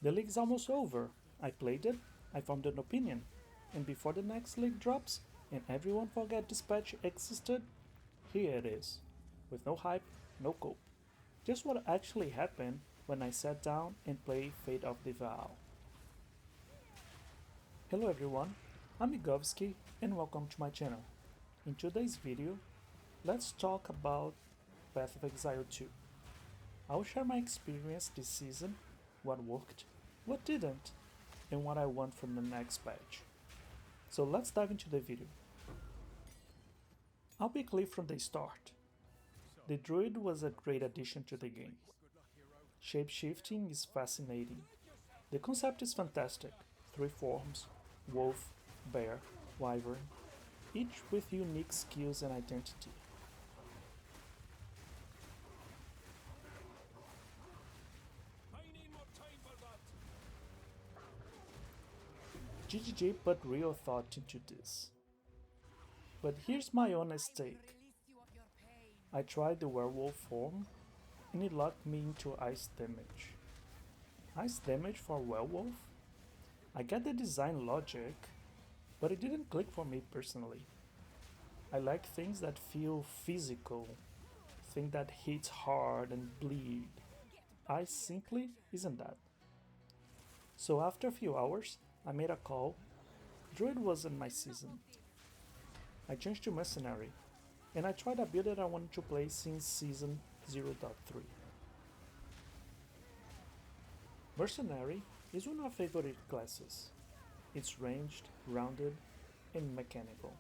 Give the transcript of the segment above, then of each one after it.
The league's almost over. I played it, I formed an opinion, and before the next league drops and everyone forget this patch existed, here it is, with no hype, no cope. Just what actually happened when I sat down and played Fate of the Vaal. Hello everyone, I'm IGOVISKI and welcome to my channel. In today's video, let's talk about Path of Exile 2. I'll share my experience this season, what worked, what didn't, and what I want from the next patch. So let's dive into the video. I'll be clear from the start. The Druid was a great addition to the game. Shapeshifting is fascinating. The concept is fantastic. 3 forms, wolf, bear, wyvern, each with unique skills and identity. GGG put real thought into this. But here's my honest take. I tried the werewolf form and it locked me into ice damage. Ice damage for werewolf? I get the design logic, but it didn't click for me personally. I like things that feel physical, things that hit hard and bleed. Ice simply isn't that. So after a few hours, I made a call. Druid wasn't my season. I changed to Mercenary, and I tried a build that I wanted to play since season 0.3. Mercenary is one of my favorite classes. It's ranged, rounded, and mechanical.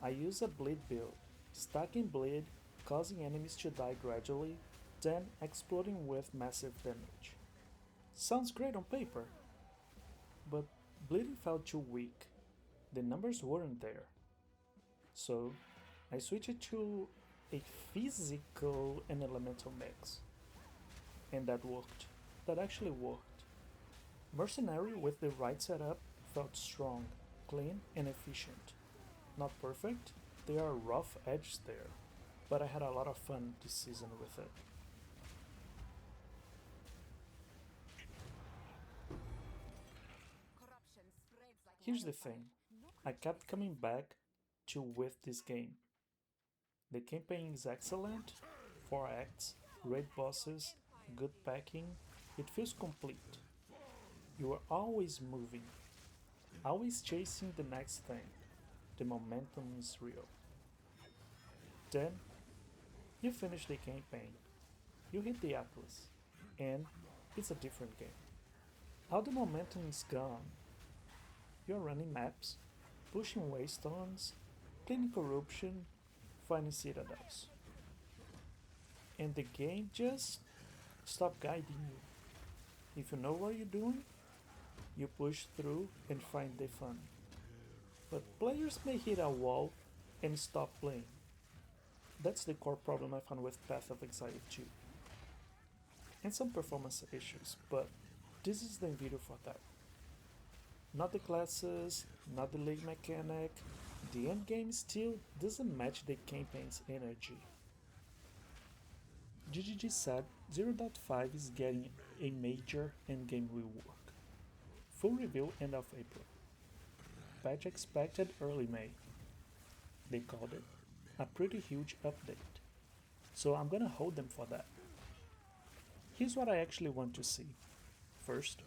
I use a bleed build, stacking bleed, causing enemies to die gradually, then exploding with massive damage. Sounds great on paper, but bleeding felt too weak. The numbers weren't there. So I switched to a physical and elemental mix. And that worked. That actually worked. Mercenary with the right setup felt strong, clean, and efficient. Not perfect, there are rough edges there, but I had a lot of fun this season with it. Here's the thing, I kept coming back to with this game. The campaign is excellent, 4 acts, great bosses, good packing, it feels complete. You are always moving, always chasing the next thing. The momentum is real. Then, you finish the campaign, you hit the Atlas, and it's a different game. All the momentum is gone. You're running maps, pushing waystones, cleaning corruption, finding citadels. And the game just stops guiding you. If you know what you're doing, you push through and find the fun. But players may hit a wall and stop playing. That's the core problem I found with Path of Exile 2. And some performance issues, but this is the video for that. Not the classes, not the league mechanic, the endgame still doesn't match the campaign's energy. GGG said 0.5 is getting a major endgame rework. Full reveal end of April. Patch expected early May. They called it a pretty huge update, so I'm gonna hold them for that. Here's what I actually want to see. First,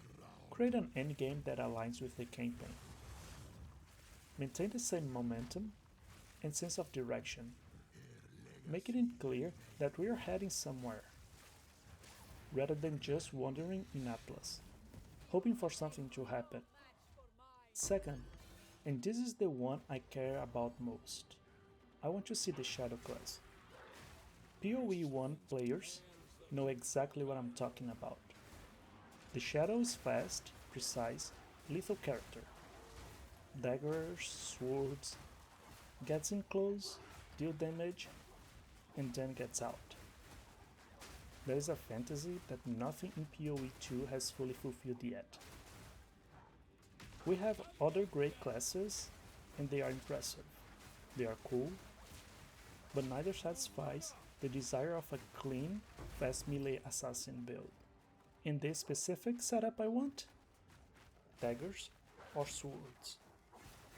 create an endgame that aligns with the campaign. Maintain the same momentum and sense of direction, making it clear that we are heading somewhere, rather than just wandering in Atlas, hoping for something to happen. Second, and this is the one I care about most, I want to see the Shadow class. POE1 players know exactly what I'm talking about. The Shadow is fast, precise, lethal character. Daggers, swords, gets in close, deal damage, and then gets out. There is a fantasy that nothing in POE2 has fully fulfilled yet. We have other great classes, and they are impressive. They are cool, but neither satisfies the desire of a clean, fast melee assassin build. In this specific setup I want? Daggers or swords?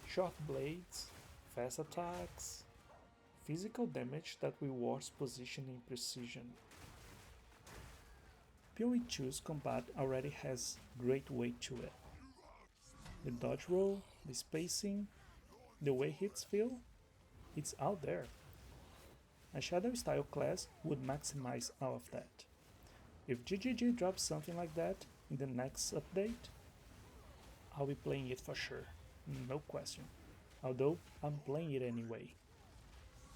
Short blades, fast attacks, physical damage that rewards positioning precision. POE2's combat already has great weight to it. The dodge roll, the spacing, the way hits feel, it's out there. A Shadow style class would maximize all of that. If GGG drops something like that in the next update, I'll be playing it for sure, no question, although I'm playing it anyway.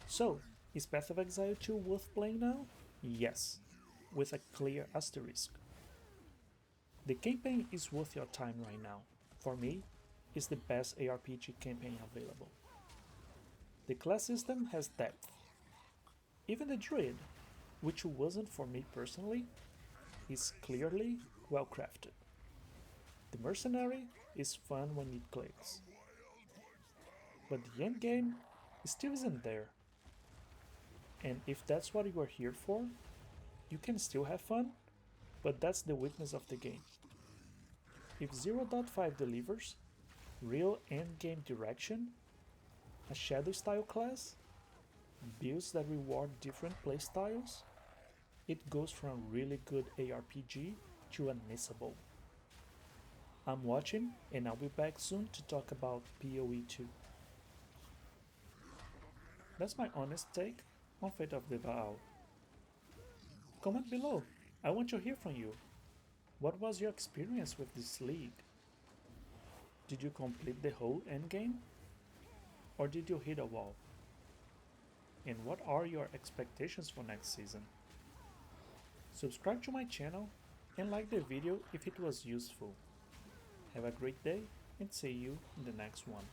So, is Path of Exile 2 worth playing now? Yes, with a clear asterisk. The campaign is worth your time right now. For me, it's the best ARPG campaign available. The class system has depth. Even the Druid, which wasn't for me personally, is clearly well crafted. The Mercenary is fun when it clicks. But the endgame still isn't there. And if that's what you are here for, you can still have fun, but that's the weakness of the game. If 0.5 delivers real endgame direction, a Shadow style class, builds that reward different playstyles, it goes from really good ARPG to unmissable. I'm watching and I'll be back soon to talk about POE2. That's my honest take on Fate of the Vaal. Comment below, I want to hear from you. What was your experience with this league? Did you complete the whole endgame? Or did you hit a wall? And what are your expectations for next season? Subscribe to my channel and like the video if it was useful. Have a great day and see you in the next one.